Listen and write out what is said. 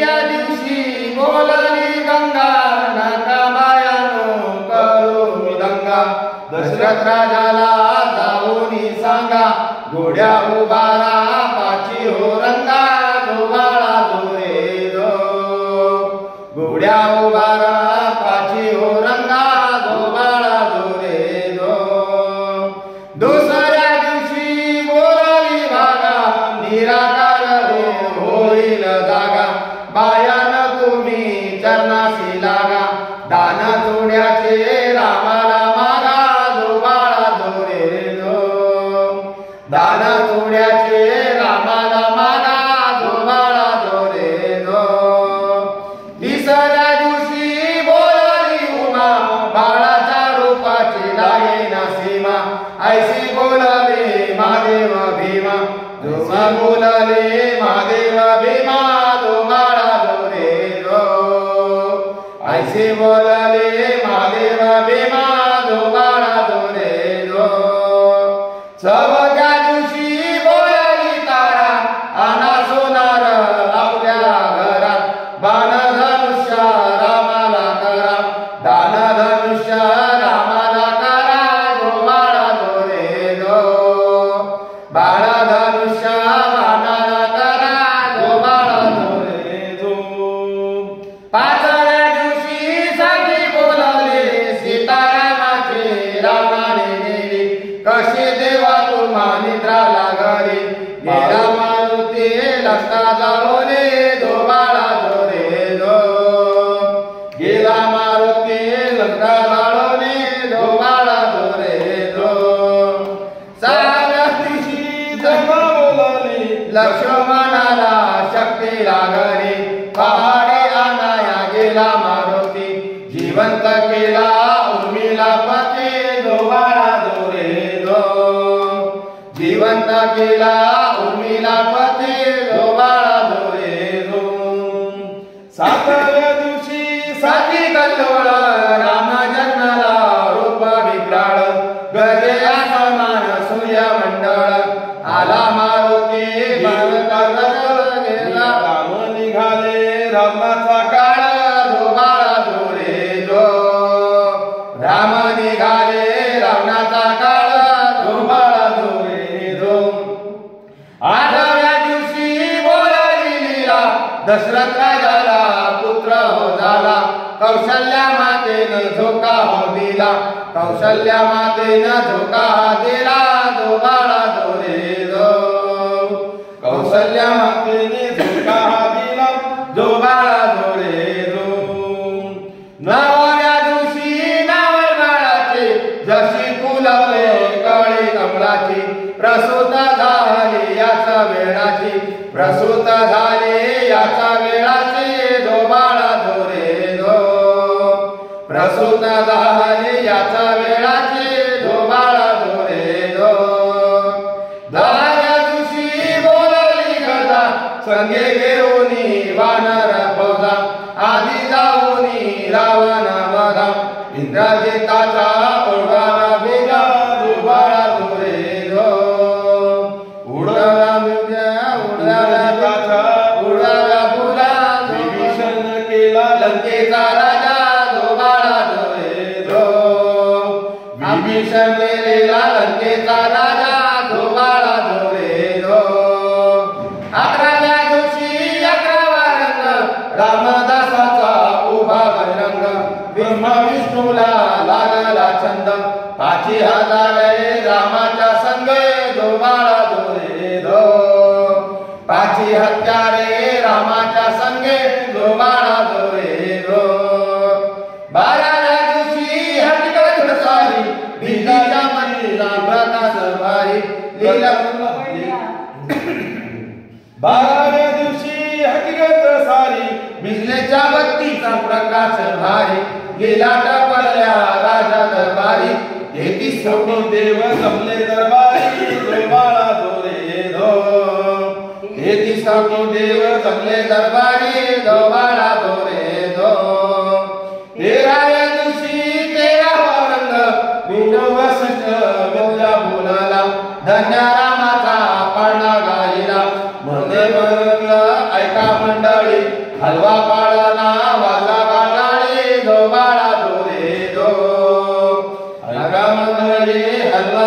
या दिवशी बोलली गंगा नका मायानो करू दंगा दशरथ राजाला जाऊनी सांगा घोड्या उभारा पाची हो रंगा जो बाळा जो रे जो घोड्या उभारा पाची हो रंगा जो बाळा जो रे जो दुसऱ्या दिवशी बोलली भागा निराकार होईल जागा बायान तुम्ही चरणाशी लागा दान चोड्याचे रामाला मागा जो बाळा जो रे जो दान चोड्याचे रामाला मागा जो बाळा जो रे जो तिसऱ्या दिवशी बोलली उमा बाळाच्या रूपाची लागे ना सीमा ऐशी बोलले महादेव भीमा जो बोलले महादेव भीमा जो बाळा जो रे जो ऐशी बोलले महादेव भीमा जो बाळा जो रे जो चौथ्या दिवशी बोलली तारा आना सोनार आपल्या घरात बाण धनुष्य रामाला करा दान धनुष्य रामाला करा जो बाळा जो रे जो बाळ धनुष्य बाणाला करा जो बाळा जो रे जो पाचव्या दिवशी सखी बोलले सीतारामाचे रामाने नेली कशी देवा तुम्हा निद्रा लागली गेला मारुती लक्ष्का जाळोले जो बाळा जो रे जो गेला मारुती लक्ष्का जाळोले जो बाळा जो रे जो सहाव्या दिवशी जन्म बोलली लक्ष्मणाला शक्ती लागली पहाडे आणाया गेला मारुती जिवंत केला उर्मिला पती जो बाळा जो रे जो जिवंत केला उर्मिला पती जो बाळा जो रे जो सातव्या दिवशी साती कल्लोळ राम जन्मला रूप विक्राळ गजया समान सूर्यमंडळ आला मारुती गेला राम निघाले रामाचा काळ जो बाळा जो रे जो राम निघाले रावणाचा काळ जो बाळा जो रे जो आठव्या दिवशी बोलली लीला दशरथ राजाला पुत्र हो झाला कौशल्या मातेनं झोका हो दिला कौशल्या मातेनं झोका दिला जो बाळा जो रे जो कौशल्या मातेने झोका दिला जो बाळा जो रे जो नवव्या दिवशी नावल बाळाचे जशी फुलवले कळी कमळाची प्रसूत झाली याचा वेळाची प्रसूत झाले याचा वेळाची जो बाळा जो रे जो प्रसूत झाले याचा वेळाची जो बाळा जो रे जो दहाव्या दिवशी बोलली गदा संगे घेऊनी वानर फौजा आधी जाऊनी रावण वधा इंद्रजिताचा ओढावा भेगा जो बाळा जो रे जो उडला उडाला फुला विभीषण केला लंकेचा राजा जो बाळा जो रे जो विभीषण केलेला लंकेचा राजा जो बाळा जो रे जो अकराव्या दिवशी 11वा रंग रामदासाचा उभा रंग ब्रह्मा विष्णूला लागला छंद 5000 रामाच्या संगे जो बाळा जो रे जो 5 हत्यारे रामाच्या संगे जो बाळा जो रे जो 12व्या दिवशी हटकत सारी भिजाच्या मंदिरा प्रकाश भारी लीला 12व्या दिवशी हकीकत सारी बिजलेच्या बत्तीचा प्रकाश भारी गेला टपरल्या राजा दरबारी 33 कोटी देव जमले दरबारी जो बाळा जो रे जो 33 कोटी देव जमले दरबारी जो बाळा जो रे जो 13व्या दिवशी 13वा रंग विष्णू वसिष्ठ विद्या बोलाला धन्य रामाचा पाळणा गायला मध्ये रंग ऐका मंडळी हलवा पाळणा वाजला काटाळे जो बाळा जो रे जो अगमंगळे हलवा